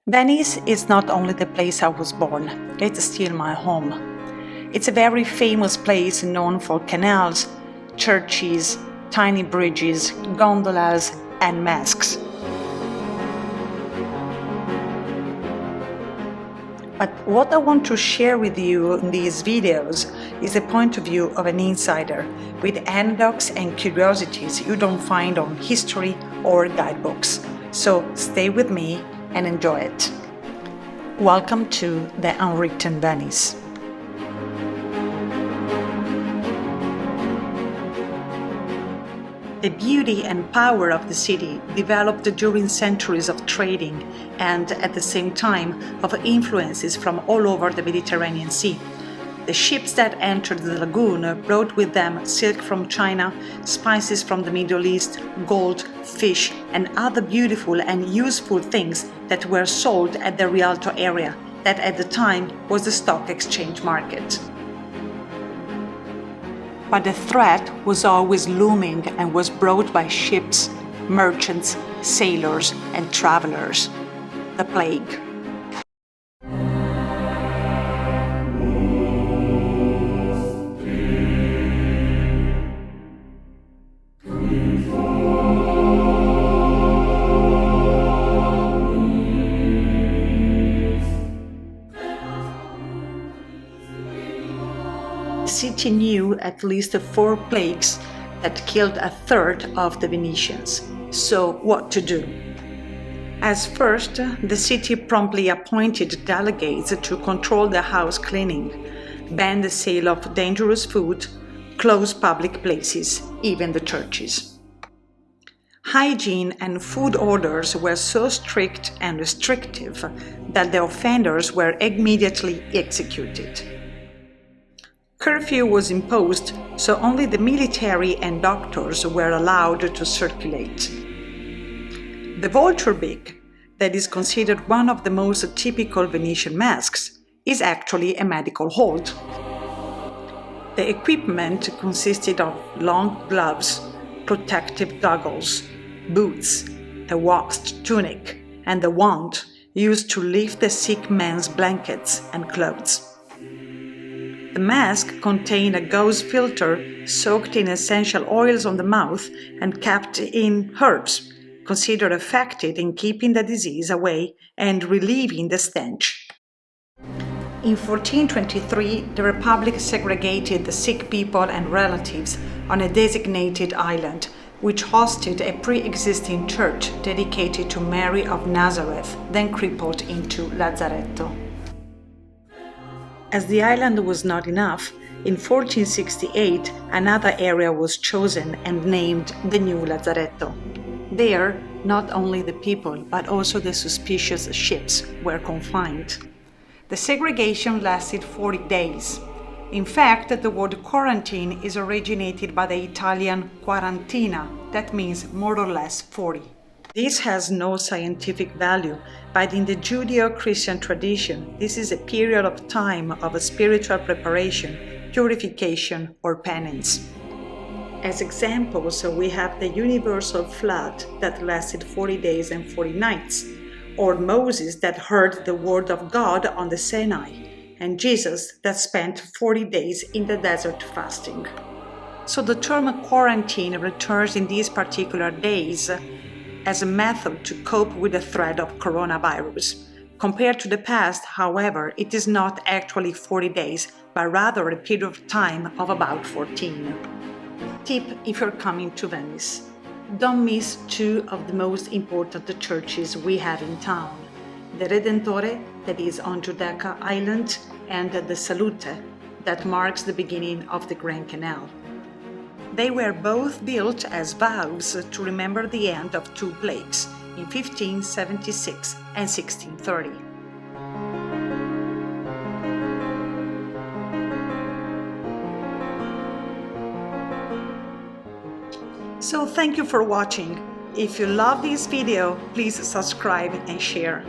Venice is not only the place I was born, it's still my home. It's a very famous place known for canals, churches, tiny bridges, gondolas, and masks. But what I want to share with you in these videos is the point of view of an insider, with anecdotes and curiosities you don't find on history or guidebooks. So stay with me and enjoy it. Welcome to the UNwritten Venice. The beauty and power of the city developed during centuries of trading and, at the same time, of influences from all over the Mediterranean Sea. The ships that entered the lagoon brought with them silk from China, spices from the Middle East, gold, fish, and other beautiful and useful things that were sold at the Rialto area, that at the time was the stock exchange market. But the threat was always looming and was brought by ships, merchants, sailors, and travelers: the plague. The city knew at least 4 plagues that killed a third of the Venetians. So what to do? As first, the city promptly appointed delegates to control the house cleaning, ban the sale of dangerous food, close public places, even the churches. Hygiene and food orders were so strict and restrictive that the offenders were immediately executed. Curfew was imposed, so only the military and doctors were allowed to circulate. The vulture beak, that is considered one of the most typical Venetian masks, is actually a medical hold. The equipment consisted of long gloves, protective goggles, boots, a waxed tunic, and a wand used to lift the sick man's blankets and clothes. The mask contained a gauze filter soaked in essential oils on the mouth and kept in herbs, considered effective in keeping the disease away and relieving the stench. In 1423, the Republic segregated the sick people and relatives on a designated island, which hosted a pre-existing church dedicated to Mary of Nazareth, then crippled into Lazzaretto. As the island was not enough, in 1468 another area was chosen and named the New Lazzaretto. There, not only the people but also the suspicious ships were confined. The segregation lasted 40 days. In fact, the word quarantine is originated by the Italian quarantina, that means more or less 40. This has no scientific value, but in the Judeo-Christian tradition, this is a period of time of spiritual preparation, purification, or penance. As examples, we have the universal flood that lasted 40 days and 40 nights, or Moses that heard the word of God on the Sinai, and Jesus that spent 40 days in the desert fasting. So the term quarantine returns in these particular days as a method to cope with the threat of coronavirus. Compared to the past, however, it is not actually 40 days, but rather a period of time of about 14. Tip if you're coming to Venice: don't miss 2 of the most important churches we have in town: the Redentore, that is on Giudecca Island, and the Salute, that marks the beginning of the Grand Canal. They were both built as vows to remember the end of 2 plagues in 1576 and 1630. So thank you for watching. If you love this video, please subscribe and share.